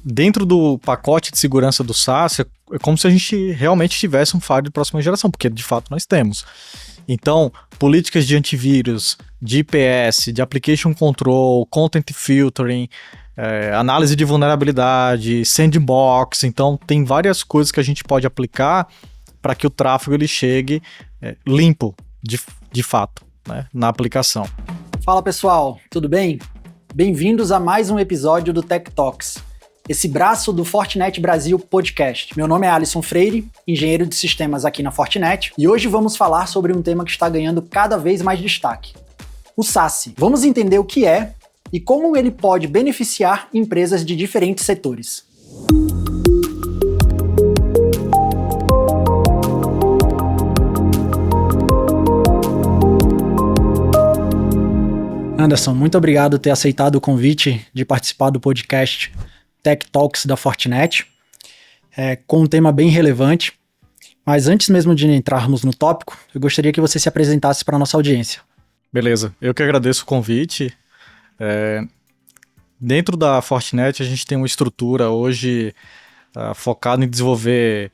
dentro do pacote de segurança do SaaS, é como se a gente realmente tivesse um firewall de próxima geração, porque de fato nós temos. Então, políticas de antivírus, de IPS, de application control, content filtering, análise de vulnerabilidade, sandbox. Então, tem várias coisas que a gente pode aplicar para que o tráfego ele chegue limpo, de fato, né, na aplicação. Fala pessoal, tudo bem? Bem-vindos a mais um episódio do Tech Talks, esse braço do Fortinet Brasil Podcast. Meu nome é Alisson Freire, engenheiro de sistemas aqui na Fortinet, e hoje vamos falar sobre um tema que está ganhando cada vez mais destaque: o SaaS. Vamos entender o que é e como ele pode beneficiar empresas de diferentes setores. Anderson, muito obrigado por ter aceitado o convite de participar do podcast Tech Talks da Fortinet, com um tema bem relevante. Mas antes mesmo de entrarmos no tópico, eu gostaria que você se apresentasse para a nossa audiência. Beleza, eu que agradeço o convite. Dentro da Fortinet a gente tem uma estrutura hoje focada em desenvolver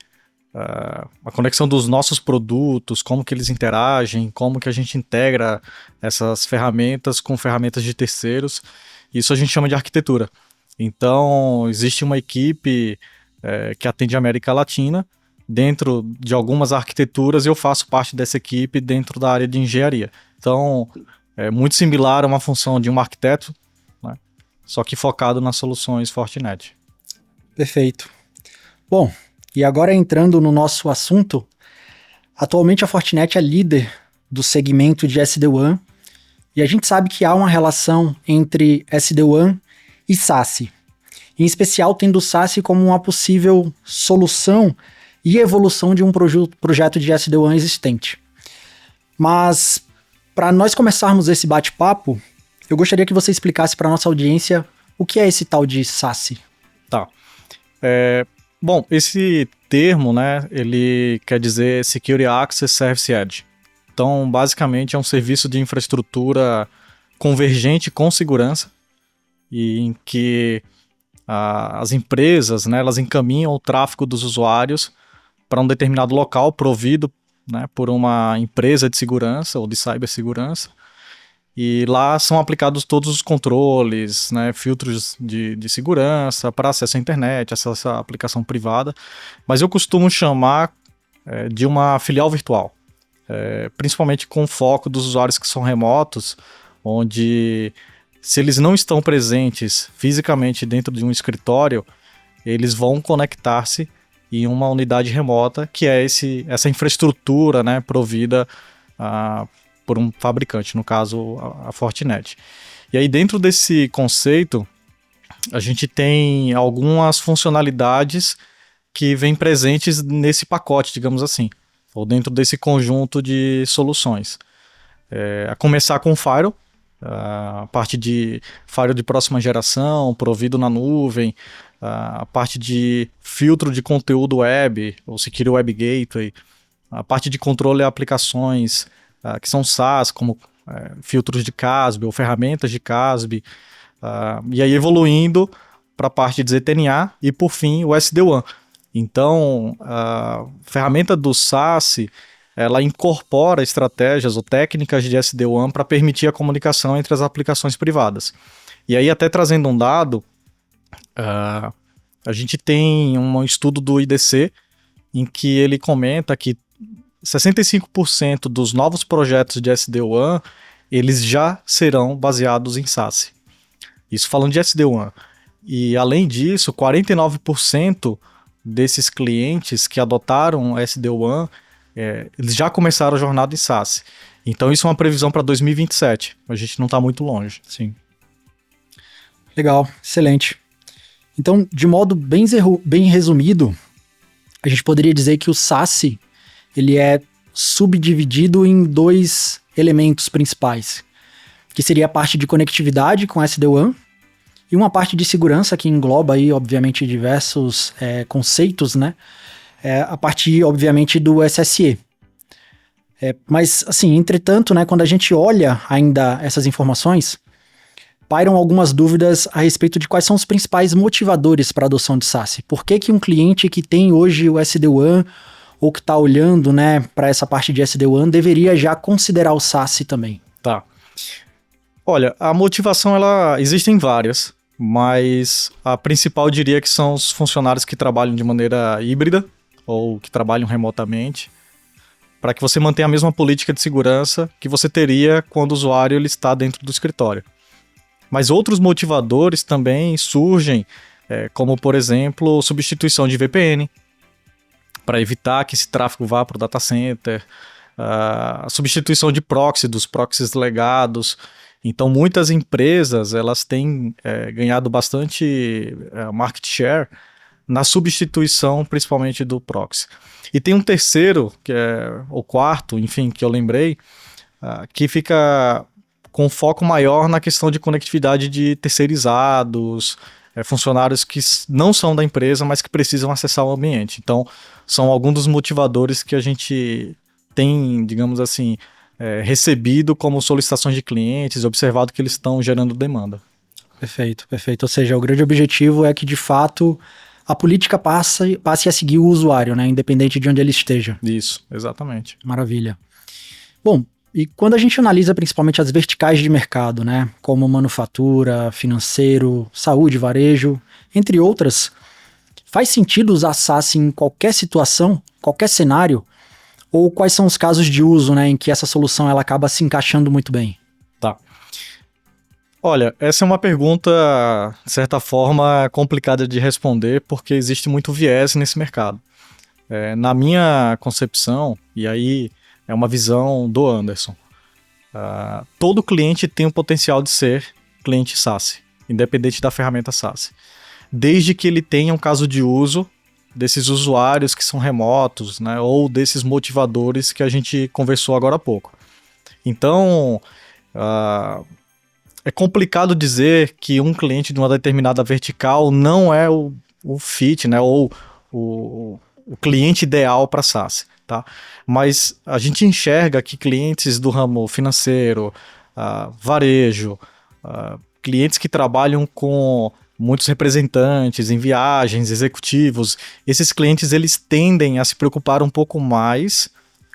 a conexão dos nossos produtos, como que eles interagem, como que a gente integra essas ferramentas com ferramentas de terceiros. Isso a gente chama de arquitetura. Então, existe uma equipe que atende a América Latina. Dentro de algumas arquiteturas, eu faço parte dessa equipe dentro da área de engenharia. Então, é muito similar a uma função de um arquiteto, né? Só que focado nas soluções Fortinet. Perfeito. Bom, e agora entrando no nosso assunto, atualmente a Fortinet é líder do segmento de SD-WAN, e a gente sabe que há uma relação entre SD-WAN e SaaS, em especial tendo o SaaS como uma possível solução e evolução de um projeto de SD-WAN existente. Mas, para nós começarmos esse bate-papo, eu gostaria que você explicasse para a nossa audiência o que é esse tal de SaaS. Tá. Bom, esse termo, né, ele quer dizer Security Access Service Edge. Então, basicamente, é um serviço de infraestrutura convergente com segurança, e em que as empresas, né, elas encaminham o tráfego dos usuários para um determinado local provido, né, por uma empresa de segurança ou de cibersegurança, e lá são aplicados todos os controles, né, filtros de segurança para acesso à internet, acesso à aplicação privada, mas eu costumo chamar de uma filial virtual, principalmente com foco dos usuários que são remotos, onde se eles não estão presentes fisicamente dentro de um escritório, eles vão conectar-se em uma unidade remota, que é essa infraestrutura, né, provida por um fabricante, no caso a Fortinet. E aí dentro desse conceito, a gente tem algumas funcionalidades que vêm presentes nesse pacote, digamos assim, ou dentro desse conjunto de soluções. A começar com o Firewall, a parte de firewall de próxima geração, provido na nuvem, a parte de filtro de conteúdo web, ou Security Web Gateway, a parte de controle de aplicações que são SaaS, como filtros de CASB ou ferramentas de CASB, e aí evoluindo para a parte de ZTNA e, por fim, o SD-WAN. Então, a ferramenta do SaaS, ela incorpora estratégias ou técnicas de SD-WAN para permitir a comunicação entre as aplicações privadas. E aí, até trazendo um dado, a gente tem um estudo do IDC em que ele comenta que 65% dos novos projetos de SD-WAN, eles já serão baseados em SaaS. Isso falando de SD-WAN. E, além disso, 49% desses clientes que adotaram SD-WAN, eles já começaram a jornada em SaaS. Então, isso é uma previsão para 2027. A gente não está muito longe. Sim. Legal, excelente. Então, de modo bem resumido, a gente poderia dizer que o SaaS ele é subdividido em dois elementos principais, que seria a parte de conectividade com SD-WAN e uma parte de segurança que engloba aí, obviamente, diversos conceitos, né? A parte, obviamente, do SSE. Mas, assim, entretanto, né, quando a gente olha ainda essas informações, pairam algumas dúvidas a respeito de quais são os principais motivadores para a adoção de SaaS. Por que que um cliente que tem hoje o SD-WAN ou que está olhando, né, para essa parte de SD-WAN deveria já considerar o SaaS também? Tá. Olha, a motivação, existem várias, mas a principal eu diria que são os funcionários que trabalham de maneira híbrida ou que trabalham remotamente, para que você mantenha a mesma política de segurança que você teria quando o usuário ele está dentro do escritório. Mas outros motivadores também surgem, como, por exemplo, substituição de VPN, para evitar que esse tráfego vá para o data center, a substituição de proxy, dos proxies legados. Então, muitas empresas elas têm ganhado bastante market share na substituição, principalmente do proxy. E tem um terceiro, que é o quarto, enfim, que eu lembrei, que fica com foco maior na questão de conectividade de terceirizados, funcionários que não são da empresa, mas que precisam acessar o ambiente. Então, são alguns dos motivadores que a gente tem, digamos assim, recebido como solicitações de clientes, observado que eles estão gerando demanda. Perfeito, perfeito. Ou seja, o grande objetivo é que, de fato, a política passe a seguir o usuário, né? Independente de onde ele esteja. Isso, exatamente. Maravilha. Bom, e quando a gente analisa principalmente as verticais de mercado, né? Como manufatura, financeiro, saúde, varejo, entre outras, faz sentido usar SaaS em qualquer situação, qualquer cenário? Ou quais são os casos de uso, né, em que essa solução ela acaba se encaixando muito bem? Tá. Olha, essa é uma pergunta, de certa forma, complicada de responder, porque existe muito viés nesse mercado. Na minha concepção, e aí é uma visão do Anderson, todo cliente tem o potencial de ser cliente SaaS, independente da ferramenta SaaS. Desde que ele tenha um caso de uso desses usuários que são remotos, né, ou desses motivadores que a gente conversou agora há pouco. Então, é complicado dizer que um cliente de uma determinada vertical não é o fit, né, ou o cliente ideal para SaaS. Tá? Mas a gente enxerga que clientes do ramo financeiro, varejo, clientes que trabalham com muitos representantes em viagens, executivos, esses clientes eles tendem a se preocupar um pouco mais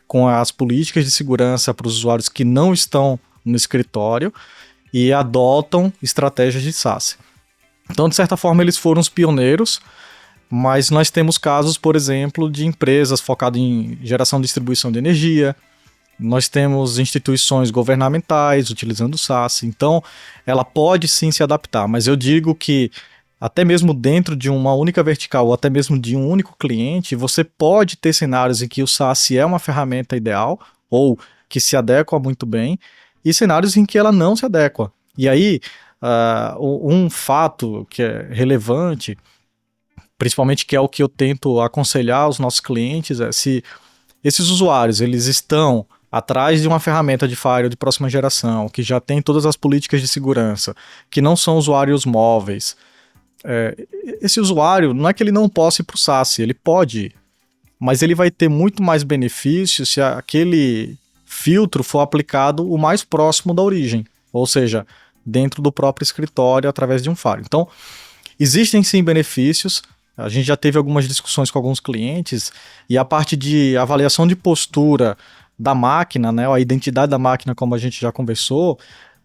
com as políticas de segurança para os usuários que não estão no escritório e adotam estratégias de SaaS. Então, de certa forma, eles foram os pioneiros, mas nós temos casos, por exemplo, de empresas focadas em geração e distribuição de energia. Nós temos instituições governamentais utilizando o SaaS. Então, ela pode sim se adaptar, mas eu digo que até mesmo dentro de uma única vertical ou até mesmo de um único cliente, você pode ter cenários em que o SaaS é uma ferramenta ideal ou que se adequa muito bem e cenários em que ela não se adequa. E aí, um fato que é relevante, principalmente que é o que eu tento aconselhar aos nossos clientes, é se esses usuários eles estão atrás de uma ferramenta de firewall de próxima geração, que já tem todas as políticas de segurança, que não são usuários móveis, esse usuário não é que ele não possa ir para o SaaS, ele pode ir, mas ele vai ter muito mais benefício se aquele filtro for aplicado o mais próximo da origem, ou seja, dentro do próprio escritório através de um firewall. Então, existem sim benefícios. A gente já teve algumas discussões com alguns clientes e a parte de avaliação de postura da máquina, né, a identidade da máquina, como a gente já conversou,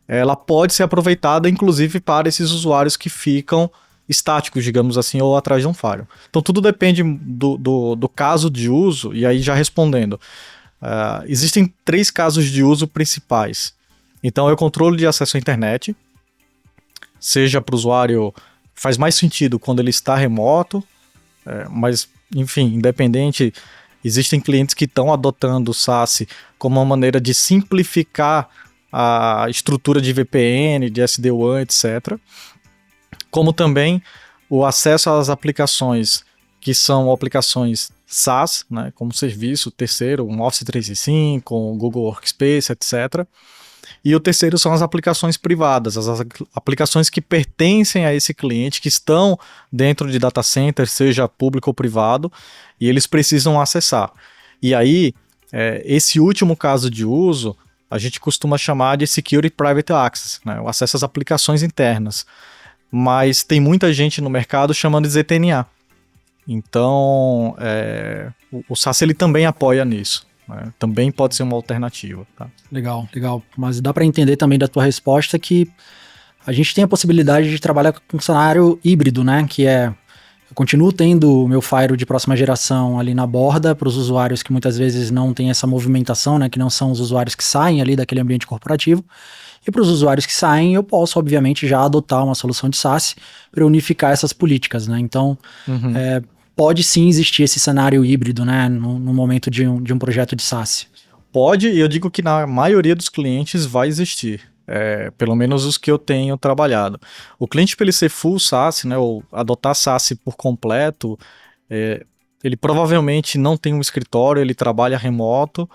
ela pode ser aproveitada inclusive para esses usuários que ficam estáticos, digamos assim, ou atrás de um firewall. Então tudo depende do caso de uso, e aí já respondendo, existem 3 casos de uso principais. Então é o controle de acesso à internet, seja para o usuário, faz mais sentido quando ele está remoto, mas enfim, independente, existem clientes que estão adotando o SaaS como uma maneira de simplificar a estrutura de VPN, de SD-WAN, etc. Como também o acesso às aplicações que são aplicações SaaS, né, como serviço terceiro, um Office 365, um Google Workspace, etc. E o terceiro são as aplicações privadas, as aplicações que pertencem a esse cliente, que estão dentro de data center, seja público ou privado, e eles precisam acessar. E aí, esse último caso de uso, a gente costuma chamar de Security Private Access, né? O acesso às aplicações internas. Mas tem muita gente no mercado chamando de ZTNA. Então, o SaaS ele também apoia nisso, né? Também pode ser uma alternativa. Tá? Legal, legal. Mas dá para entender também da tua resposta que a gente tem a possibilidade de trabalhar com um cenário híbrido, né? Que eu continuo tendo o meu Firewall de próxima geração ali na borda para os usuários que muitas vezes não têm essa movimentação, né? Que não são os usuários que saem ali daquele ambiente corporativo. E para os usuários que saem, eu posso, obviamente, já adotar uma solução de SaaS para unificar essas políticas, né? Então, pode sim existir esse cenário híbrido, né? No momento de um projeto de SaaS. Pode, e eu digo que na maioria dos clientes vai existir. Pelo menos os que eu tenho trabalhado. O cliente, para ele ser full SaaS, né, ou adotar SaaS por completo, ele provavelmente não tem um escritório, ele trabalha remoto,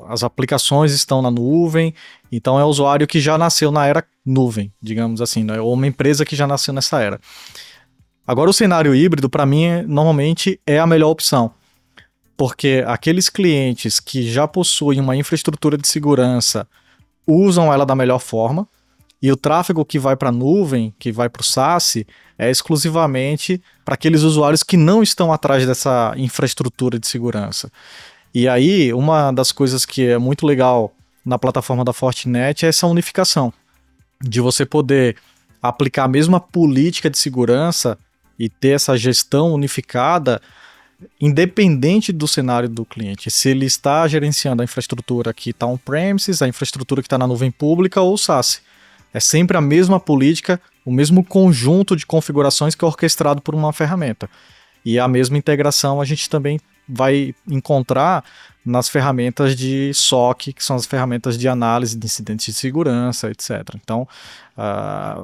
as aplicações estão na nuvem, então é um usuário que já nasceu na era nuvem, digamos assim, né, ou uma empresa que já nasceu nessa era. Agora, o cenário híbrido, para mim, normalmente é a melhor opção. Porque aqueles clientes que já possuem uma infraestrutura de segurança usam ela da melhor forma, e o tráfego que vai para a nuvem, que vai para o SaaS, é exclusivamente para aqueles usuários que não estão atrás dessa infraestrutura de segurança. E aí, uma das coisas que é muito legal na plataforma da Fortinet é essa unificação, de você poder aplicar a mesma política de segurança e ter essa gestão unificada, independente do cenário do cliente, se ele está gerenciando a infraestrutura que está on-premises, a infraestrutura que está na nuvem pública ou SaaS. É sempre a mesma política, o mesmo conjunto de configurações que é orquestrado por uma ferramenta. E a mesma integração a gente também vai encontrar nas ferramentas de SOC, que são as ferramentas de análise de incidentes de segurança, etc. Então,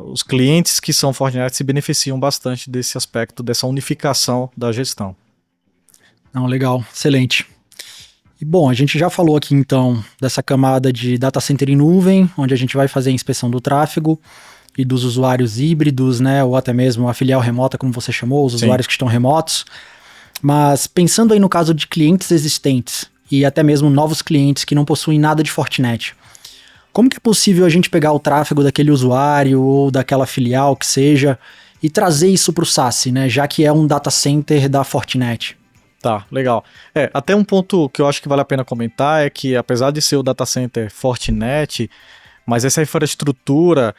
os clientes que são Fortinet se beneficiam bastante desse aspecto, dessa unificação da gestão. Não, legal, excelente. E bom, a gente já falou aqui então dessa camada de data center em nuvem, onde a gente vai fazer a inspeção do tráfego e dos usuários híbridos, né, ou até mesmo a filial remota, como você chamou, os Sim. usuários que estão remotos. Mas pensando aí no caso de clientes existentes e até mesmo novos clientes que não possuem nada de Fortinet, como que é possível a gente pegar o tráfego daquele usuário ou daquela filial que seja e trazer isso para o SaaS, né, já que é um data center da Fortinet? Tá, legal. Até um ponto que eu acho que vale a pena comentar é que, apesar de ser o data center Fortinet, mas essa infraestrutura,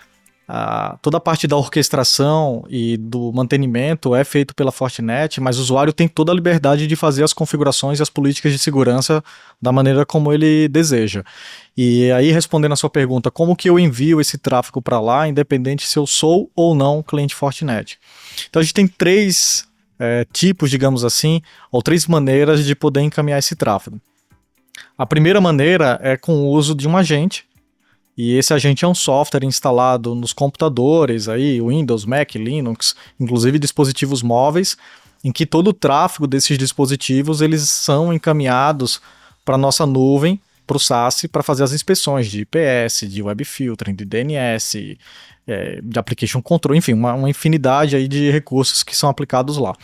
toda a parte da orquestração e do mantenimento é feito pela Fortinet, mas o usuário tem toda a liberdade de fazer as configurações e as políticas de segurança da maneira como ele deseja. E aí, respondendo a sua pergunta, como que eu envio esse tráfego para lá, independente se eu sou ou não cliente Fortinet? Então, a gente tem três tipos, digamos assim, ou três maneiras de poder encaminhar esse tráfego. A primeira maneira é com o uso de um agente, e esse agente é um software instalado nos computadores, aí, Windows, Mac, Linux, inclusive dispositivos móveis, em que todo o tráfego desses dispositivos eles são encaminhados para a nossa nuvem, para o SaaS, para fazer as inspeções de IPS, de web filtering, de DNS, de application control, enfim, uma infinidade aí de recursos que são aplicados lá.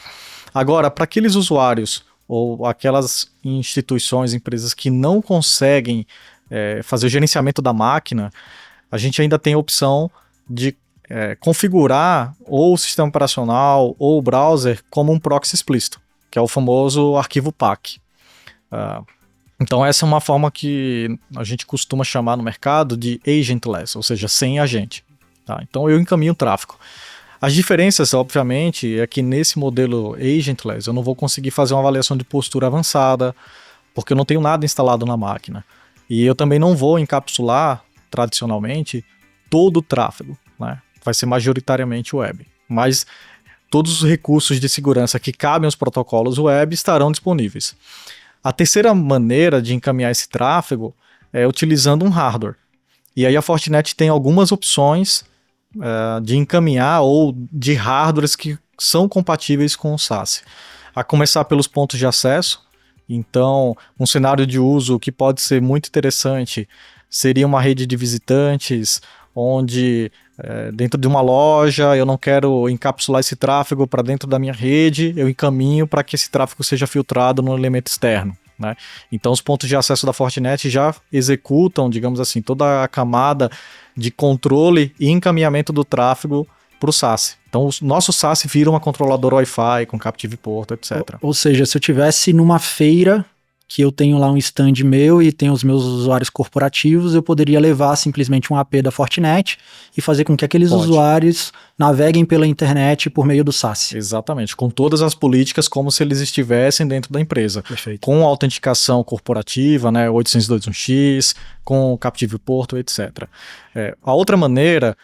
Agora, para aqueles usuários ou aquelas instituições, empresas que não conseguem fazer o gerenciamento da máquina, a gente ainda tem a opção de configurar ou o sistema operacional ou o browser como um proxy explícito, que é o famoso arquivo PAC. Então essa é uma forma que a gente costuma chamar no mercado de agentless, ou seja, sem agente. Tá? Então eu encaminho o tráfego. As diferenças, obviamente, é que nesse modelo agentless eu não vou conseguir fazer uma avaliação de postura avançada, porque eu não tenho nada instalado na máquina. E eu também não vou encapsular, tradicionalmente, todo o tráfego, né? Vai ser majoritariamente web. Mas todos os recursos de segurança que cabem aos protocolos web estarão disponíveis. A terceira maneira de encaminhar esse tráfego é utilizando um hardware. E aí a Fortinet tem algumas opções de encaminhar ou de hardwares que são compatíveis com o SaaS. A começar pelos pontos de acesso. Então, um cenário de uso que pode ser muito interessante seria uma rede de visitantes, onde dentro de uma loja eu não quero encapsular esse tráfego para dentro da minha rede, eu encaminho para que esse tráfego seja filtrado no elemento externo, né? Então os pontos de acesso da Fortinet já executam, digamos assim, toda a camada de controle e encaminhamento do tráfego para o SASE. Então o nosso SASE vira uma controladora Wi-Fi com Captive Port, etc. Ou seja, se eu tivesse numa feira que eu tenho lá um stand meu e tenho os meus usuários corporativos, eu poderia levar simplesmente um AP da Fortinet e fazer com que aqueles usuários naveguem pela internet por meio do SASE. Exatamente, com todas as políticas como se eles estivessem dentro da empresa. Perfeito. Com autenticação corporativa, né, 802.1x, com Captive Port, etc. A outra maneira,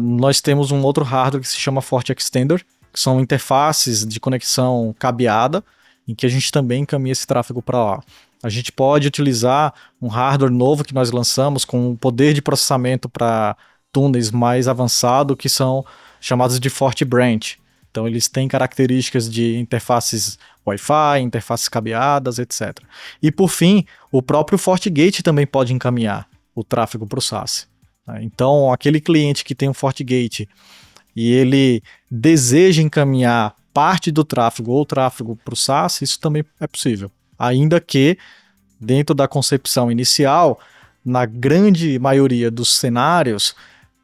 nós temos um outro hardware que se chama FortiExtender, que são interfaces de conexão cabeada, em que a gente também encaminha esse tráfego para lá. A gente pode utilizar um hardware novo que nós lançamos com um poder de processamento para túneis mais avançado, que são chamados de FortiBranch. Então eles têm características de interfaces Wi-Fi, interfaces cabeadas, etc. E por fim, o próprio FortiGate também pode encaminhar o tráfego para o SASE. Então aquele cliente que tem um FortiGate e ele deseja encaminhar parte do tráfego ou tráfego para o SASE, isso também é possível. Ainda que, dentro da concepção inicial, na grande maioria dos cenários,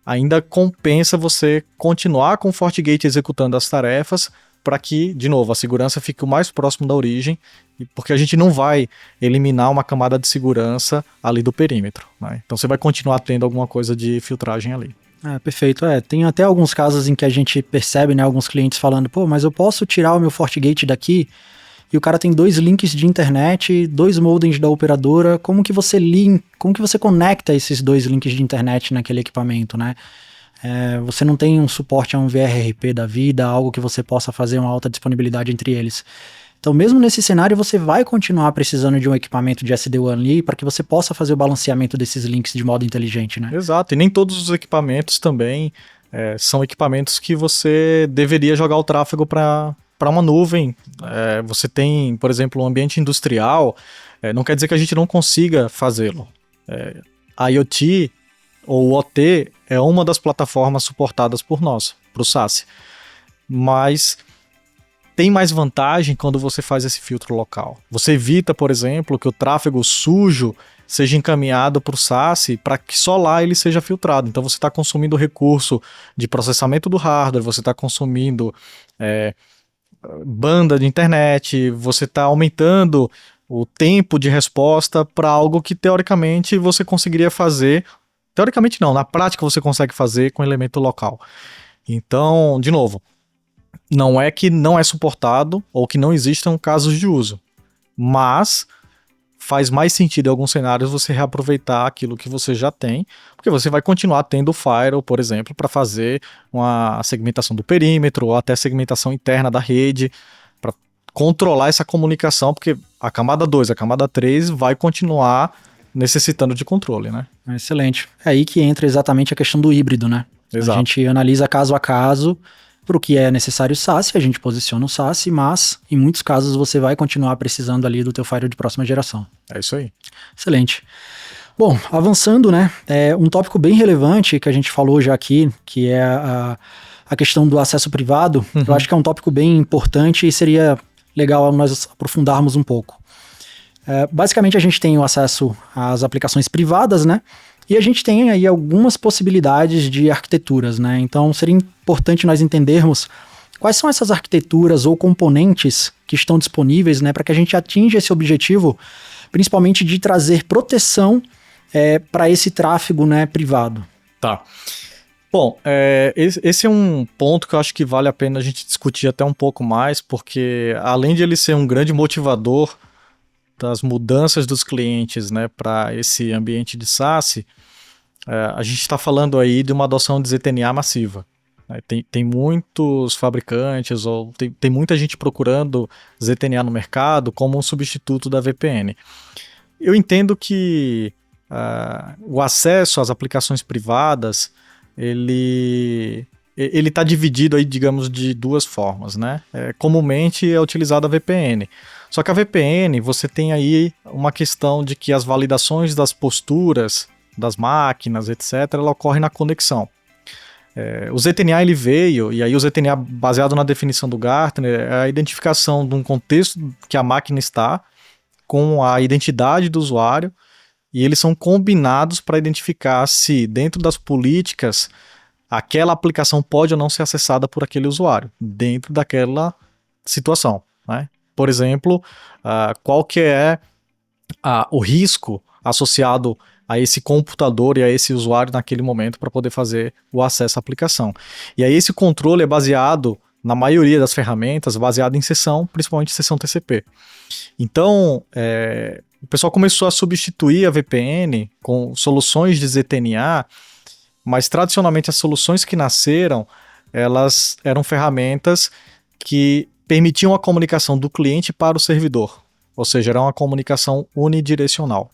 ainda compensa você continuar com o FortiGate executando as tarefas para que, de novo, a segurança fique o mais próximo da origem, porque a gente não vai eliminar uma camada de segurança ali do perímetro, né? Então você vai continuar tendo alguma coisa de filtragem ali. Perfeito. Tem até alguns casos em que a gente percebe, né, alguns clientes falando, mas eu posso tirar o meu FortiGate daqui e o cara tem 2 links de internet, 2 modems da operadora, como que você conecta esses 2 links de internet naquele equipamento, né? Você não tem um suporte a um VRRP da vida, algo que você possa fazer uma alta disponibilidade entre eles. Então, mesmo nesse cenário, você vai continuar precisando de um equipamento de SD-WAN ali para que você possa fazer o balanceamento desses links de modo inteligente, né? Exato, e nem todos os equipamentos também são equipamentos que você deveria jogar o tráfego para uma nuvem. Você tem, por exemplo, um ambiente industrial, não quer dizer que a gente não consiga fazê-lo. IoT ou OT é uma das plataformas suportadas por nós, para o SASE. Mas tem mais vantagem quando você faz esse filtro local. Você evita, por exemplo, que o tráfego sujo seja encaminhado para o SASE para que só lá ele seja filtrado. Então você está consumindo recurso de processamento do hardware, você está consumindo banda de internet, você está aumentando o tempo de resposta para algo que teoricamente você conseguiria fazer. Teoricamente não, na prática você consegue fazer com elemento local. Então, de novo, não é que não é suportado ou que não existam casos de uso, mas faz mais sentido em alguns cenários você reaproveitar aquilo que você já tem, porque você vai continuar tendo o firewall, por exemplo, para fazer uma segmentação do perímetro ou até segmentação interna da rede, para controlar essa comunicação, porque a camada 2, a camada 3 vai continuar necessitando de controle, né? Excelente. É aí que entra exatamente a questão do híbrido, né? Exato. A gente analisa caso a caso. Para o que é necessário SASE, a gente posiciona o SASE, mas em muitos casos você vai continuar precisando ali do teu firewall de próxima geração. É isso aí. Excelente. Bom, avançando, né, um tópico bem relevante que a gente falou já aqui, que é a questão do acesso privado. Eu acho que é um tópico bem importante e seria legal nós aprofundarmos um pouco. Basicamente a gente tem o acesso às aplicações privadas, né? E a gente tem aí algumas possibilidades de arquiteturas, né? Então seria importante nós entendermos quais são essas arquiteturas ou componentes que estão disponíveis, né, para que a gente atinja esse objetivo, principalmente de trazer proteção para esse tráfego, né, privado. Tá. Bom, esse é um ponto que eu acho que vale a pena a gente discutir até um pouco mais, porque além de ele ser um grande motivador das mudanças dos clientes, né, para esse ambiente de SASE, a gente está falando aí de uma adoção de ZTNA massiva. Né? Tem muitos fabricantes, ou tem muita gente procurando ZTNA no mercado como um substituto da VPN. Eu entendo que o acesso às aplicações privadas, ele está dividido aí, digamos, de 2 formas, né? Comumente é utilizada a VPN. Só que a VPN, você tem aí uma questão de que as validações das posturas das máquinas, etc., ela ocorre na conexão. O ZTNA ele veio, e aí o ZTNA, baseado na definição do Gartner, é a identificação de um contexto que a máquina está, com a identidade do usuário e eles são combinados para identificar se dentro das políticas aquela aplicação pode ou não ser acessada por aquele usuário, dentro daquela situação, né? Por exemplo, qual que é o risco associado a esse computador e a esse usuário naquele momento para poder fazer o acesso à aplicação. E aí esse controle é baseado, na maioria das ferramentas, baseado em sessão, principalmente sessão TCP. Então, o pessoal começou a substituir a VPN com soluções de ZTNA, mas tradicionalmente as soluções que nasceram, elas eram ferramentas que permitiam a comunicação do cliente para o servidor, ou seja, era uma comunicação unidirecional.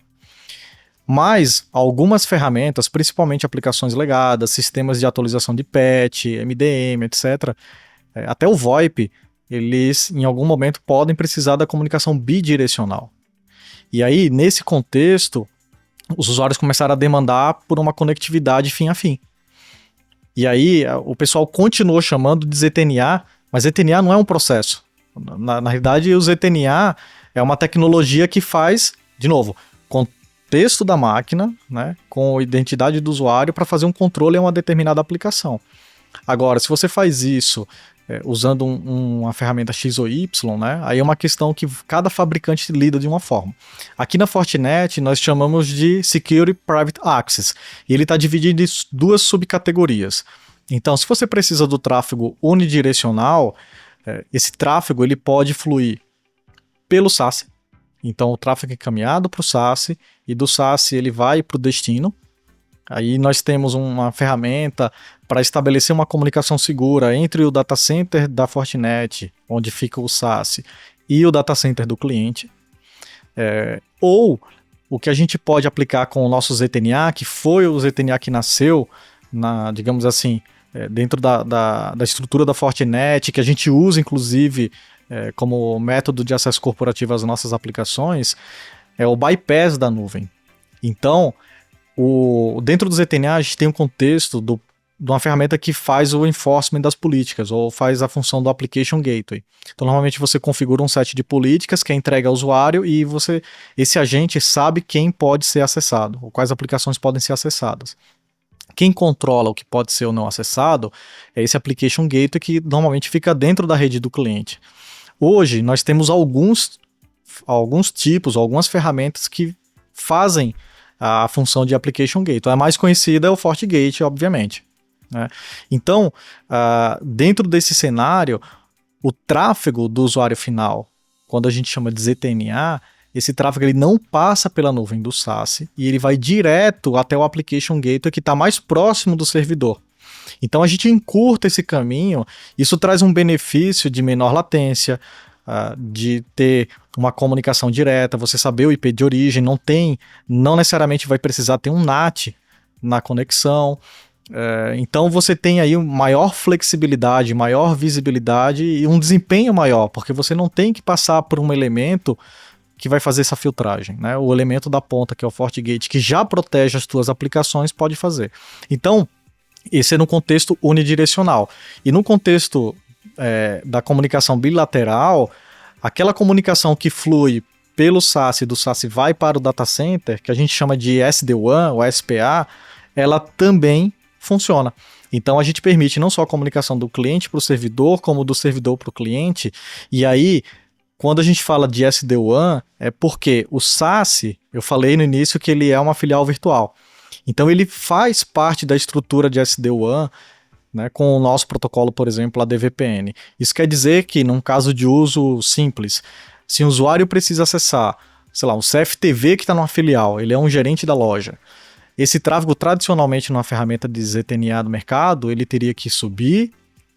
Mas algumas ferramentas, principalmente aplicações legadas, sistemas de atualização de patch, MDM, etc., até o VoIP, eles em algum momento podem precisar da comunicação bidirecional. E aí, nesse contexto, os usuários começaram a demandar por uma conectividade fim a fim. E aí, o pessoal continuou chamando de ZTNA, mas ZTNA não é um processo. Na realidade, o ZTNA é uma tecnologia que faz, de novo, contexto da máquina, né, com a identidade do usuário para fazer um controle em uma determinada aplicação. Agora, se você faz isso usando uma ferramenta X ou Y, né, aí é uma questão que cada fabricante lida de uma forma. Aqui na Fortinet, nós chamamos de Security Private Access, e ele está dividido em duas subcategorias. Então, se você precisa do tráfego unidirecional, esse tráfego ele pode fluir pelo SASE. Então, o tráfego é encaminhado para o SASE, e do SASE ele vai para o destino. Aí nós temos uma ferramenta para estabelecer uma comunicação segura entre o data center da Fortinet, onde fica o SASE, e o data center do cliente. Ou o que a gente pode aplicar com o nosso ZTNA, que foi o ZTNA que nasceu, digamos assim, dentro da estrutura da Fortinet, que a gente usa inclusive como método de acesso corporativo às nossas aplicações, é o bypass da nuvem. Então, dentro do ZTNA, a gente tem um contexto de uma ferramenta que faz o enforcement das políticas, ou faz a função do Application Gateway. Então, normalmente você configura um set de políticas que é entregue ao usuário e esse agente sabe quem pode ser acessado, ou quais aplicações podem ser acessadas. Quem controla o que pode ser ou não acessado é esse Application Gateway que normalmente fica dentro da rede do cliente. Hoje, nós temos alguns tipos, algumas ferramentas que fazem a função de Application Gateway. A mais conhecida é o FortiGate, obviamente, né? Então, dentro desse cenário, o tráfego do usuário final, quando a gente chama de ZTNA, esse tráfego ele não passa pela nuvem do SASE e ele vai direto até o Application Gateway que está mais próximo do servidor. Então a gente encurta esse caminho, isso traz um benefício de menor latência, de ter uma comunicação direta, você saber o IP de origem, não necessariamente vai precisar ter um NAT na conexão. Então você tem aí maior flexibilidade, maior visibilidade e um desempenho maior, porque você não tem que passar por um elemento que vai fazer essa filtragem, né? O elemento da ponta, que é o FortiGate, que já protege as suas aplicações, pode fazer. Então, esse é no contexto unidirecional. E no contexto da comunicação bilateral, aquela comunicação que flui pelo SASE, do SASE vai para o data center, que a gente chama de SD-WAN ou SPA, ela também funciona. Então a gente permite não só a comunicação do cliente para o servidor, como do servidor para o cliente. E aí, quando a gente fala de SD-WAN, é porque o SASE, eu falei no início que ele é uma filial virtual. Então ele faz parte da estrutura de SD-WAN, né, com o nosso protocolo, por exemplo, a DVPN. Isso quer dizer que, num caso de uso simples, se um usuário precisa acessar, sei lá, um CFTV que está numa filial, ele é um gerente da loja. Esse tráfego, tradicionalmente, numa ferramenta de ZTNA do mercado, ele teria que subir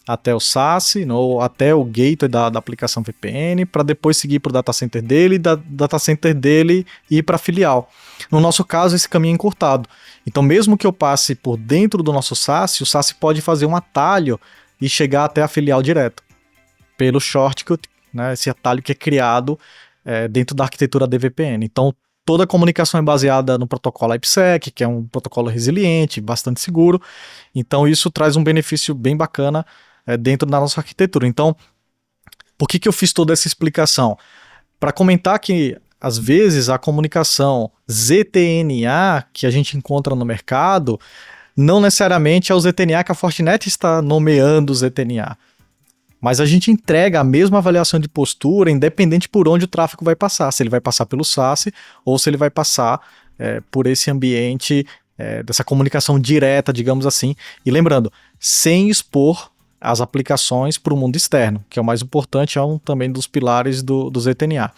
até o SASE, ou até o gateway da aplicação VPN, para depois seguir para o data center dele, e da data center dele ir para a filial. No nosso caso, esse caminho é encurtado. Então, mesmo que eu passe por dentro do nosso SASE, o SASE pode fazer um atalho e chegar até a filial direto, pelo shortcut, né, esse atalho que é criado dentro da arquitetura DVPN. Então, toda a comunicação é baseada no protocolo IPsec, que é um protocolo resiliente, bastante seguro. Então, isso traz um benefício bem bacana dentro da nossa arquitetura. Então, por que eu fiz toda essa explicação? Para comentar que às vezes, a comunicação ZTNA que a gente encontra no mercado não necessariamente é o ZTNA que a Fortinet está nomeando o ZTNA. Mas a gente entrega a mesma avaliação de postura independente por onde o tráfego vai passar. Se ele vai passar pelo SASE ou se ele vai passar por esse ambiente dessa comunicação direta, digamos assim. E lembrando, sem expor as aplicações para o mundo externo, que é o mais importante, é um também dos pilares do ZTNA.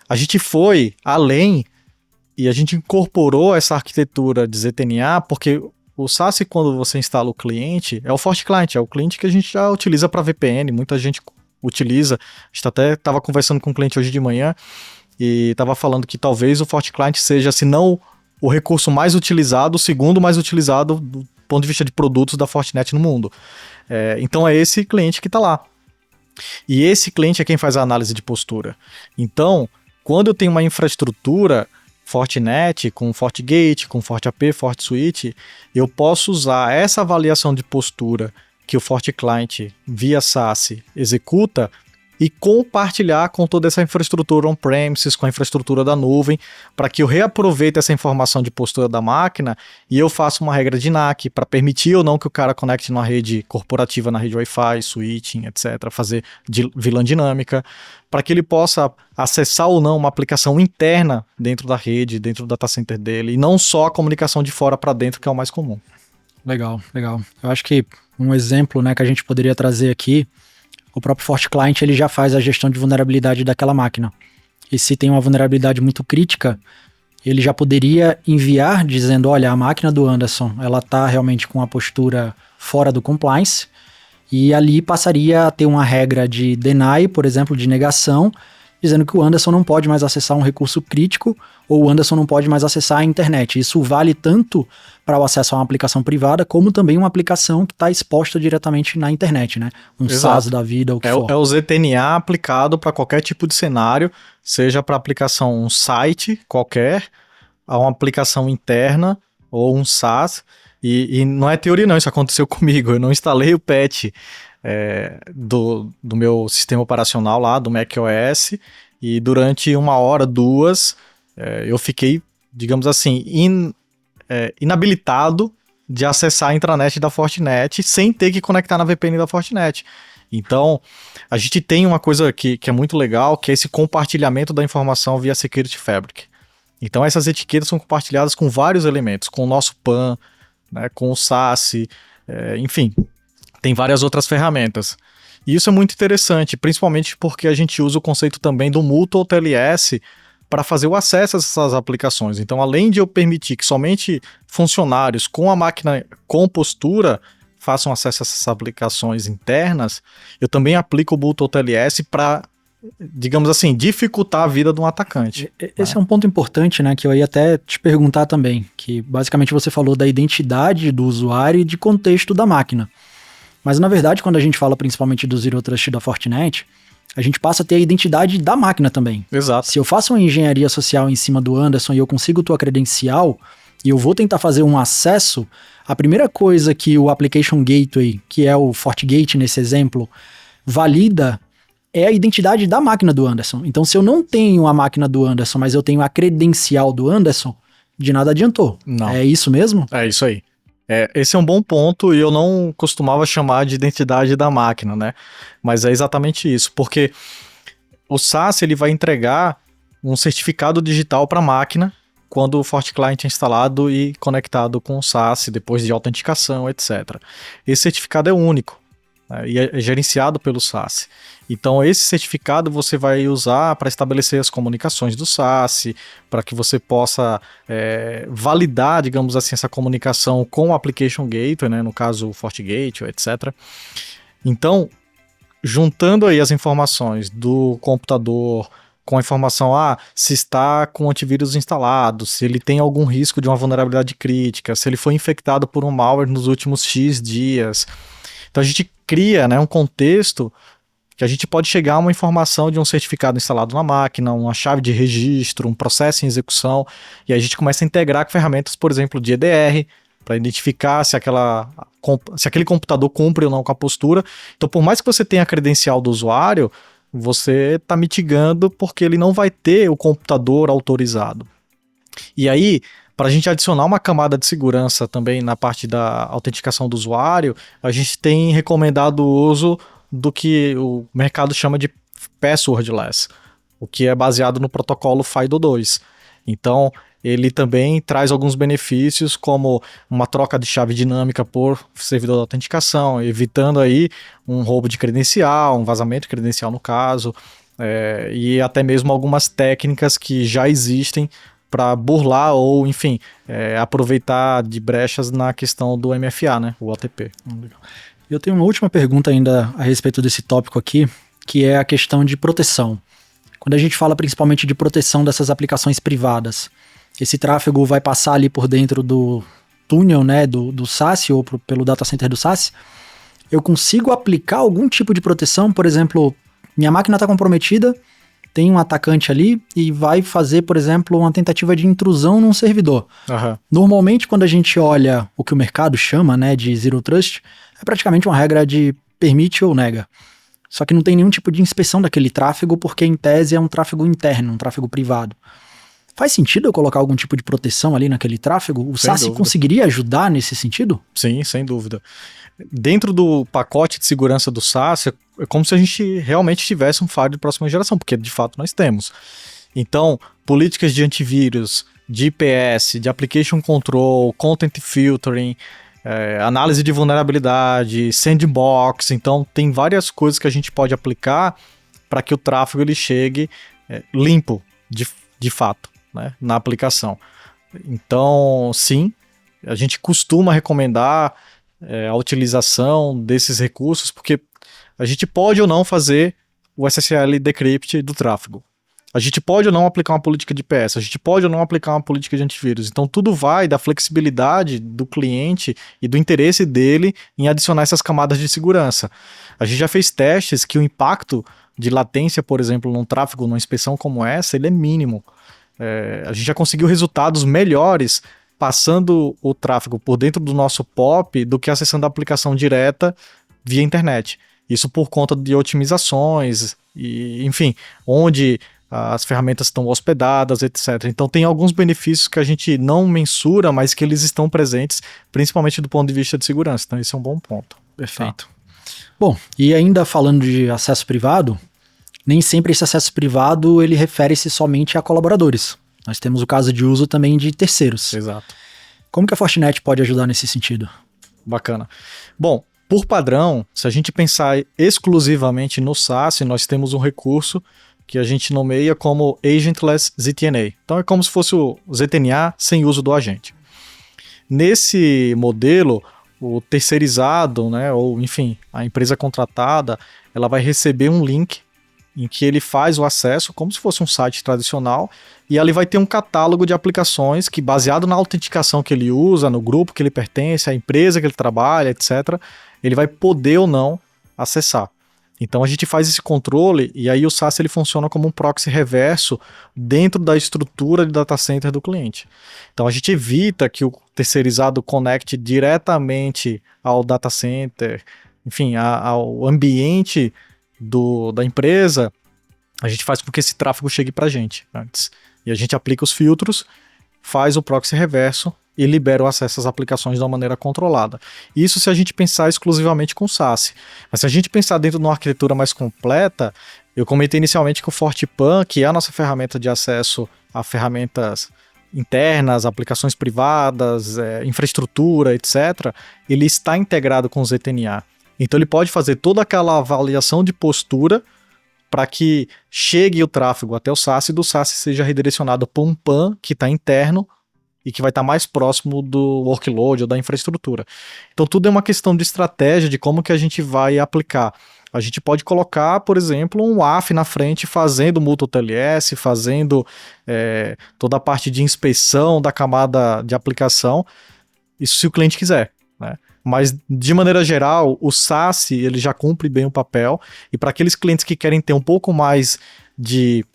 A gente foi além e a gente incorporou essa arquitetura de ZTNA porque o SASE, quando você instala o cliente, é o FortiClient, é o cliente que a gente já utiliza para VPN, muita gente utiliza. A gente até estava conversando com um cliente hoje de manhã e estava falando que talvez o FortiClient seja, se não o recurso mais utilizado, o segundo mais utilizado do ponto de vista de produtos da Fortinet no mundo. Então é esse cliente que está lá. E esse cliente é quem faz a análise de postura. Então, quando eu tenho uma infraestrutura Fortinet, com FortiGate, com FortiAP, FortiSwitch, eu posso usar essa avaliação de postura que o FortiClient via SASE executa e compartilhar com toda essa infraestrutura on-premises, com a infraestrutura da nuvem, para que eu reaproveite essa informação de postura da máquina e eu faça uma regra de NAC para permitir ou não que o cara conecte na rede corporativa, na rede Wi-Fi, switching, etc., fazer VLAN dinâmica, para que ele possa acessar ou não uma aplicação interna dentro da rede, dentro do data center dele, e não só a comunicação de fora para dentro, que é o mais comum. Legal, legal. Eu acho que um exemplo, né, que a gente poderia trazer aqui, o próprio FortiClient ele já faz a gestão de vulnerabilidade daquela máquina. E se tem uma vulnerabilidade muito crítica, ele já poderia enviar dizendo, olha, a máquina do Anderson, ela está realmente com a postura fora do compliance, e ali passaria a ter uma regra de deny, por exemplo, de negação, dizendo que o Anderson não pode mais acessar um recurso crítico ou o Anderson não pode mais acessar a internet. Isso vale tanto para o acesso a uma aplicação privada, como também uma aplicação que está exposta diretamente na internet, né? Um SaaS da vida, o que for. É o ZTNA aplicado para qualquer tipo de cenário, seja para aplicação um site qualquer, a uma aplicação interna ou um SaaS. E não é teoria não, isso aconteceu comigo. Eu não instalei o patch do meu sistema operacional lá, do macOS, e durante 1 hora, 2, eu fiquei, digamos assim, inabilitado de acessar a intranet da Fortinet sem ter que conectar na VPN da Fortinet. Então, a gente tem uma coisa que é muito legal, que é esse compartilhamento da informação via Security Fabric. Então, essas etiquetas são compartilhadas com vários elementos, com o nosso PAN, né, com o SASE, enfim, tem várias outras ferramentas. E isso é muito interessante, principalmente porque a gente usa o conceito também do Mutual TLS para fazer o acesso a essas aplicações. Então, além de eu permitir que somente funcionários com a máquina com postura façam acesso a essas aplicações internas, eu também aplico o Mutual TLS para, digamos assim, dificultar a vida de um atacante. Esse é um ponto importante, né, que eu ia até te perguntar também, que basicamente você falou da identidade do usuário e de contexto da máquina. Mas, na verdade, quando a gente fala principalmente do Zero Trust da Fortinet, a gente passa a ter a identidade da máquina também. Exato. Se eu faço uma engenharia social em cima do Anderson e eu consigo tua credencial e eu vou tentar fazer um acesso, a primeira coisa que o Application Gateway, que é o FortiGate nesse exemplo, valida é a identidade da máquina do Anderson. Então, se eu não tenho a máquina do Anderson, mas eu tenho a credencial do Anderson, de nada adiantou. Não. É isso mesmo? É isso aí. Esse é um bom ponto e eu não costumava chamar de identidade da máquina, né? Mas é exatamente isso, porque o SaaS ele vai entregar um certificado digital para a máquina quando o FortiClient é instalado e conectado com o SaaS, depois de autenticação, etc. Esse certificado é único, né? E é gerenciado pelo SaaS. Então, esse certificado você vai usar para estabelecer as comunicações do SaaS, para que você possa validar, digamos assim, essa comunicação com o Application Gateway, né? No caso, o FortiGate, etc. Então, juntando aí as informações do computador com a informação, se está com o antivírus instalado, se ele tem algum risco de uma vulnerabilidade crítica, se ele foi infectado por um malware nos últimos X dias. Então, a gente cria, né, um contexto que a gente pode chegar a uma informação de um certificado instalado na máquina, uma chave de registro, um processo em execução, e aí a gente começa a integrar com ferramentas, por exemplo, de EDR, para identificar se aquele computador cumpre ou não com a postura. Então, por mais que você tenha a credencial do usuário, você está mitigando porque ele não vai ter o computador autorizado. E aí, para a gente adicionar uma camada de segurança também na parte da autenticação do usuário, a gente tem recomendado o uso do que o mercado chama de passwordless, o que é baseado no protocolo FIDO2. Então, ele também traz alguns benefícios, como uma troca de chave dinâmica por servidor de autenticação, evitando aí um roubo de credencial, um vazamento de credencial no caso, e até mesmo algumas técnicas que já existem para burlar ou, enfim, aproveitar de brechas na questão do MFA, né, o OTP. Eu tenho uma última pergunta ainda a respeito desse tópico aqui, que é a questão de proteção. Quando a gente fala principalmente de proteção dessas aplicações privadas, esse tráfego vai passar ali por dentro do túnel, né, do SaaS ou pelo data center do SaaS, eu consigo aplicar algum tipo de proteção? Por exemplo, minha máquina está comprometida, tem um atacante ali e vai fazer, por exemplo, uma tentativa de intrusão num servidor. Uhum. Normalmente, quando a gente olha o que o mercado chama, né, de Zero Trust, é praticamente uma regra de permite ou nega. Só que não tem nenhum tipo de inspeção daquele tráfego, porque em tese é um tráfego interno, um tráfego privado. Faz sentido eu colocar algum tipo de proteção ali naquele tráfego? O SaaS conseguiria ajudar nesse sentido? Sim, sem dúvida. Dentro do pacote de segurança do SaaS, é como se a gente realmente tivesse um firewall de próxima geração, porque de fato nós temos. Então, políticas de antivírus, de IPS, de application control, content filtering, análise de vulnerabilidade, sandbox. Então, tem várias coisas que a gente pode aplicar para que o tráfego ele chegue limpo, de fato, né, na aplicação. Então, sim, a gente costuma recomendar a utilização desses recursos, porque a gente pode ou não fazer o SSL decrypt do tráfego. A gente pode ou não aplicar uma política de IPS, a gente pode ou não aplicar uma política de antivírus. Então tudo vai da flexibilidade do cliente e do interesse dele em adicionar essas camadas de segurança. A gente já fez testes que o impacto de latência, por exemplo, num tráfego, numa inspeção como essa, ele é mínimo. A gente já conseguiu resultados melhores passando o tráfego por dentro do nosso POP do que acessando a aplicação direta via internet. Isso por conta de otimizações, e, enfim, onde as ferramentas estão hospedadas, etc. Então tem alguns benefícios que a gente não mensura, mas que eles estão presentes, principalmente do ponto de vista de segurança. Então esse é um bom ponto. Perfeito. Bom, e ainda falando de acesso privado, nem sempre esse acesso privado ele refere-se somente a colaboradores. Nós temos o caso de uso também de terceiros. Exato. Como que a Fortinet pode ajudar nesse sentido? Bacana. Bom, por padrão, se a gente pensar exclusivamente no SaaS, nós temos um recurso que a gente nomeia como Agentless ZTNA. Então é como se fosse o ZTNA sem uso do agente. Nesse modelo, o terceirizado, né, ou enfim, a empresa contratada, ela vai receber um link em que ele faz o acesso como se fosse um site tradicional, e ali vai ter um catálogo de aplicações que, baseado na autenticação que ele usa, no grupo que ele pertence, a empresa que ele trabalha, etc., ele vai poder ou não acessar. Então a gente faz esse controle e aí o SaaS ele funciona como um proxy reverso dentro da estrutura de data center do cliente. Então a gente evita que o terceirizado conecte diretamente ao data center, enfim, ao ambiente da empresa. A gente faz com que esse tráfego chegue para a gente antes. E a gente aplica os filtros, faz o proxy reverso e libera o acesso às aplicações de uma maneira controlada. Isso se a gente pensar exclusivamente com SaaS. Mas se a gente pensar dentro de uma arquitetura mais completa, eu comentei inicialmente que o FortiPAN, que é a nossa ferramenta de acesso a ferramentas internas, aplicações privadas, infraestrutura, etc., ele está integrado com o ZTNA. Então ele pode fazer toda aquela avaliação de postura para que chegue o tráfego até o SaaS e do SaaS seja redirecionado para um PAN que está interno e que vai estar mais próximo do workload ou da infraestrutura. Então tudo é uma questão de estratégia, de como que a gente vai aplicar. A gente pode colocar, por exemplo, um WAF na frente fazendo multi-TLS, fazendo toda a parte de inspeção da camada de aplicação, isso se o cliente quiser, né? Mas, de maneira geral, o SaaS ele já cumpre bem o papel, e para aqueles clientes que querem ter um pouco mais de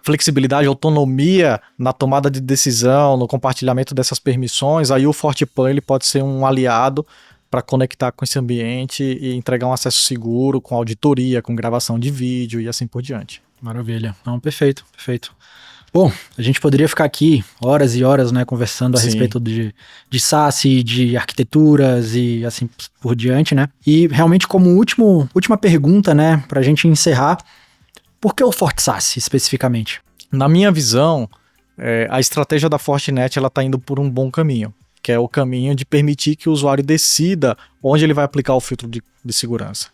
flexibilidade, autonomia na tomada de decisão, no compartilhamento dessas permissões, aí o FortiPAN ele pode ser um aliado para conectar com esse ambiente e entregar um acesso seguro, com auditoria, com gravação de vídeo e assim por diante. Maravilha. Não, perfeito, perfeito. Bom, a gente poderia ficar aqui horas e horas, né, conversando a respeito de SaaS, de arquiteturas e assim por diante, né? E realmente como última pergunta, né, pra gente encerrar, por que o FortiSaaS especificamente? Na minha visão, a estratégia da Fortinet ela está indo por um bom caminho, que é o caminho de permitir que o usuário decida onde ele vai aplicar o filtro de segurança.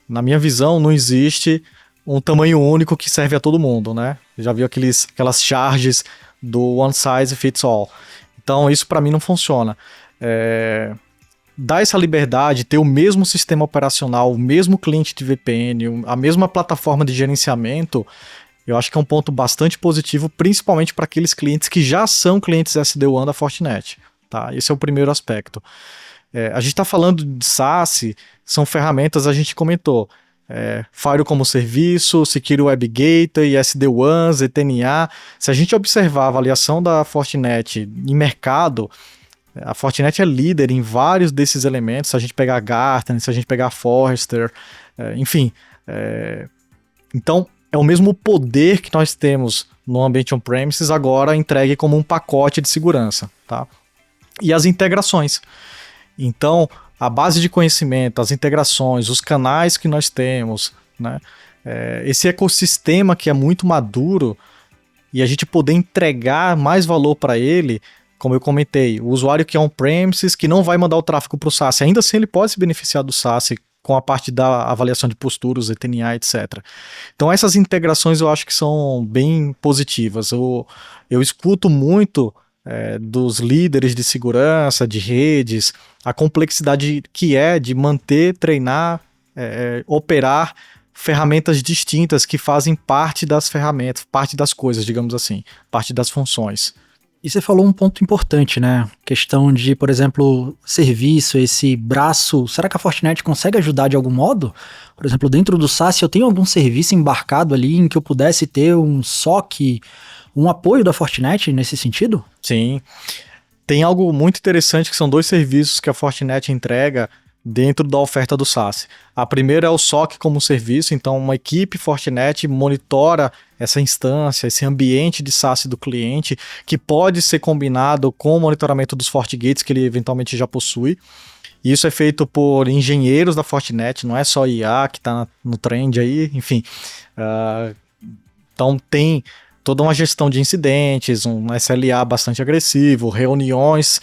Na minha visão, não existe um tamanho único que serve a todo mundo, né? Já viu aquelas charges do one size fits all. Então, isso para mim não funciona. Dar essa liberdade, ter o mesmo sistema operacional, o mesmo cliente de VPN, a mesma plataforma de gerenciamento, eu acho que é um ponto bastante positivo, principalmente para aqueles clientes que já são clientes SD-WAN da Fortinet. Tá? Esse é o primeiro aspecto. A gente está falando de SaaS, são ferramentas, a gente comentou, Firewall como serviço, Secure Web Gateway, SD-WAN, ZTNA. Se a gente observar a avaliação da Fortinet em mercado, a Fortinet é líder em vários desses elementos. Se a gente pegar a Gartner, se a gente pegar a Forrester, enfim. Então, é o mesmo poder que nós temos no ambiente on-premises, agora entregue como um pacote de segurança. Tá? E as integrações. Então, a base de conhecimento, as integrações, os canais que nós temos, né? Esse ecossistema que é muito maduro e a gente poder entregar mais valor para ele, como eu comentei, o usuário que é on-premises, que não vai mandar o tráfego para o SaaS, ainda assim ele pode se beneficiar do SaaS com a parte da avaliação de posturas, ETNA, etc. Então essas integrações eu acho que são bem positivas. Eu escuto muito dos líderes de segurança, de redes, a complexidade que é de manter, treinar, operar ferramentas distintas que fazem parte das ferramentas, parte das coisas, digamos assim, parte das funções. E você falou um ponto importante, né? Questão de, por exemplo, serviço, esse braço. Será que a Fortinet consegue ajudar de algum modo? Por exemplo, dentro do SaaS, eu tenho algum serviço embarcado ali em que eu pudesse ter um SOC, um apoio da Fortinet nesse sentido? Sim. Tem algo muito interessante que são 2 serviços que a Fortinet entrega dentro da oferta do SaaS. A primeira é o SOC como serviço, então uma equipe Fortinet monitora essa instância, esse ambiente de SaaS do cliente, que pode ser combinado com o monitoramento dos FortiGates que ele eventualmente já possui. E isso é feito por engenheiros da Fortinet, não é só IA que está no trend aí, enfim. Então tem toda uma gestão de incidentes, um SLA bastante agressivo, reuniões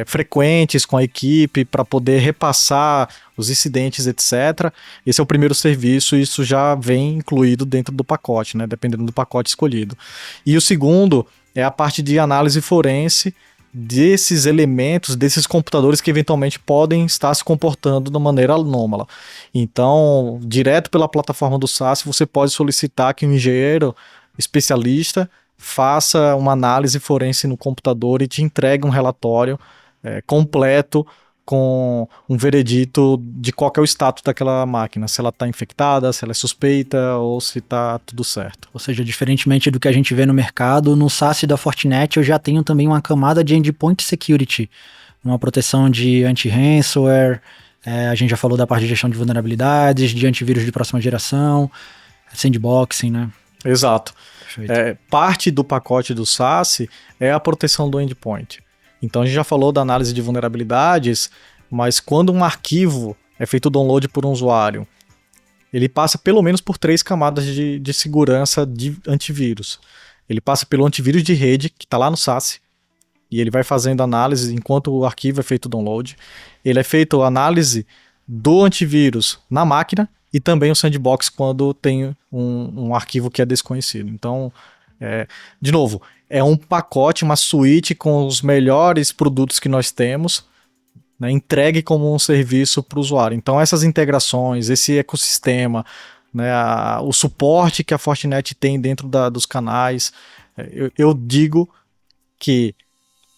frequentes com a equipe para poder repassar os incidentes, etc. Esse é o primeiro serviço e isso já vem incluído dentro do pacote, né, dependendo do pacote escolhido. E o segundo é a parte de análise forense desses elementos, desses computadores que eventualmente podem estar se comportando de maneira anômala. Então, direto pela plataforma do SaaS, você pode solicitar que um engenheiro especialista faça uma análise forense no computador e te entregue um relatório completo com um veredito de qual que é o status daquela máquina, se ela está infectada, se ela é suspeita ou se está tudo certo. Ou seja, diferentemente do que a gente vê no mercado, no SaaS da Fortinet eu já tenho também uma camada de endpoint security, uma proteção de anti-ransomware, a gente já falou da parte de gestão de vulnerabilidades, de antivírus de próxima geração, sandboxing, né? Exato. Parte do pacote do SaaS é a proteção do endpoint. Então a gente já falou da análise de vulnerabilidades, mas quando um arquivo é feito download por um usuário, ele passa pelo menos por 3 camadas de segurança de antivírus. Ele passa pelo antivírus de rede, que está lá no SaaS, e ele vai fazendo análise enquanto o arquivo é feito download. Ele é feito análise do antivírus na máquina, e também o sandbox quando tem um arquivo que é desconhecido. Então, de novo, é um pacote, uma suíte com os melhores produtos que nós temos, né, entregue como um serviço para o usuário. Então, essas integrações, esse ecossistema, né, o suporte que a Fortinet tem dentro dos canais, eu digo que,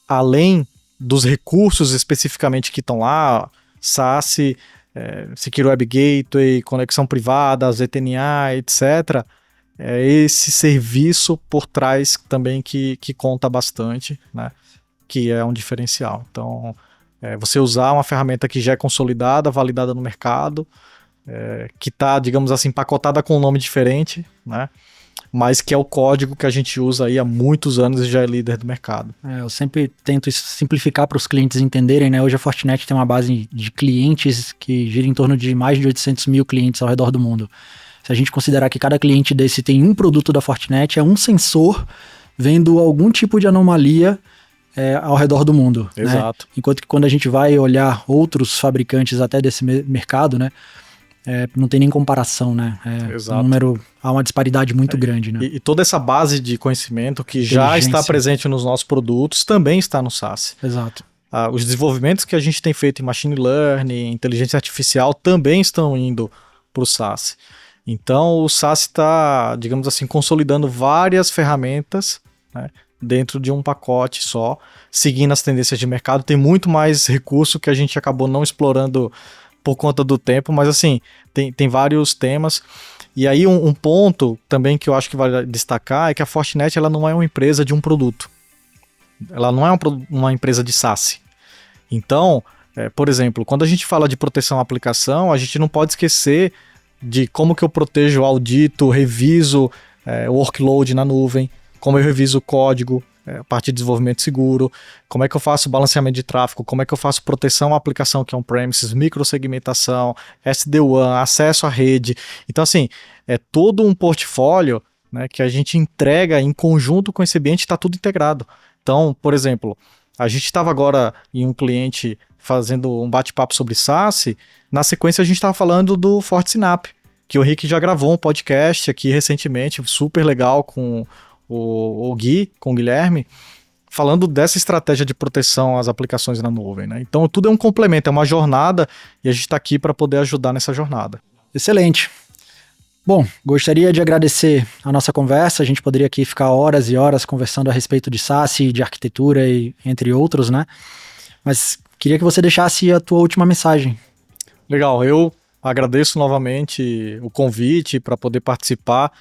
além dos recursos especificamente que estão lá, SaaS, Secure Web Gateway, conexão privada, ZTNA, etc. Esse serviço por trás também que conta bastante, né? Que é um diferencial. Então, você usar uma ferramenta que já é consolidada, validada no mercado, que está, digamos assim, empacotada com um nome diferente, né? Mas que é o código que a gente usa aí há muitos anos e já é líder do mercado. Eu sempre tento simplificar para os clientes entenderem, né? Hoje a Fortinet tem uma base de clientes que gira em torno de mais de 800 mil clientes ao redor do mundo. Se a gente considerar que cada cliente desse tem um produto da Fortinet, é um sensor vendo algum tipo de anomalia ao redor do mundo. Exato. Né? Enquanto que quando a gente vai olhar outros fabricantes até desse mercado, né? Não tem nem comparação, né? Exato. Há uma disparidade muito grande, né? E toda essa base de conhecimento que já está presente nos nossos produtos também está no SaaS. Exato. Os desenvolvimentos que a gente tem feito em Machine Learning, inteligência artificial, também estão indo para o SaaS. Então, o SaaS está, digamos assim, consolidando várias ferramentas, né, dentro de um pacote só, seguindo as tendências de mercado. Tem muito mais recurso que a gente acabou não explorando por conta do tempo, mas assim, tem vários temas. E aí um ponto também que eu acho que vale destacar é que a Fortinet ela não é uma empresa de um produto. Ela não é uma empresa de SaaS. Então, por exemplo, quando a gente fala de proteção à aplicação, a gente não pode esquecer de como que eu protejo, audito, reviso o workload na nuvem, como eu reviso o código, a parte de desenvolvimento seguro, como é que eu faço balanceamento de tráfego, como é que eu faço proteção à aplicação que é on-premises, microsegmentação, SD-WAN, acesso à rede. Então, assim, é todo um portfólio, né, que a gente entrega em conjunto com esse ambiente, está tudo integrado. Então, por exemplo, a gente estava agora em um cliente fazendo um bate-papo sobre SaaS, na sequência a gente estava falando do FortiSynap, que o Rick já gravou um podcast aqui recentemente, super legal, com o Gui, com o Guilherme, falando dessa estratégia de proteção às aplicações na nuvem, né? Então tudo é um complemento, é uma jornada e a gente está aqui para poder ajudar nessa jornada. Excelente. Bom, gostaria de agradecer a nossa conversa, a gente poderia aqui ficar horas e horas conversando a respeito de SaaS, de arquitetura e entre outros, né? Mas queria que você deixasse a tua última mensagem. Legal, eu agradeço novamente o convite para poder participar.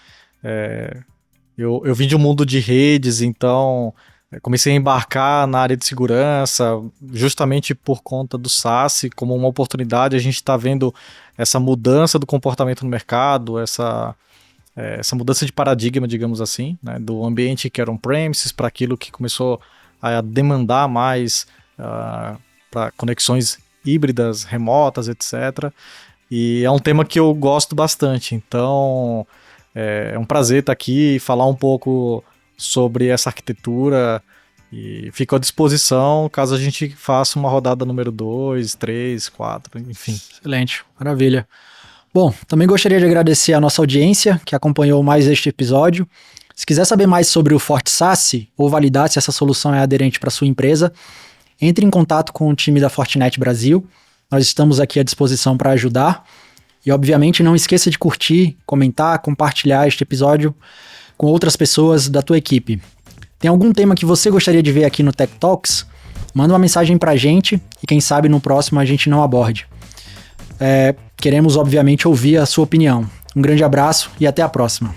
Eu vim de um mundo de redes, então comecei a embarcar na área de segurança justamente por conta do SaaS como uma oportunidade. A gente está vendo essa mudança do comportamento no mercado, essa mudança de paradigma, digamos assim, né, do ambiente que era on-premises para aquilo que começou a demandar mais para conexões híbridas, remotas, etc. E é um tema que eu gosto bastante, então é um prazer estar aqui e falar um pouco sobre essa arquitetura e fico à disposição caso a gente faça uma rodada número 2, 3, 4, enfim. Excelente, maravilha. Bom, também gostaria de agradecer a nossa audiência que acompanhou mais este episódio. Se quiser saber mais sobre o FortiSaaS ou validar se essa solução é aderente para sua empresa, entre em contato com o time da Fortinet Brasil. Nós estamos aqui à disposição para ajudar. E, obviamente, não esqueça de curtir, comentar, compartilhar este episódio com outras pessoas da tua equipe. Tem algum tema que você gostaria de ver aqui no Tech Talks? Manda uma mensagem para a gente e, quem sabe, no próximo a gente não aborde. Queremos, obviamente, ouvir a sua opinião. Um grande abraço e até a próxima.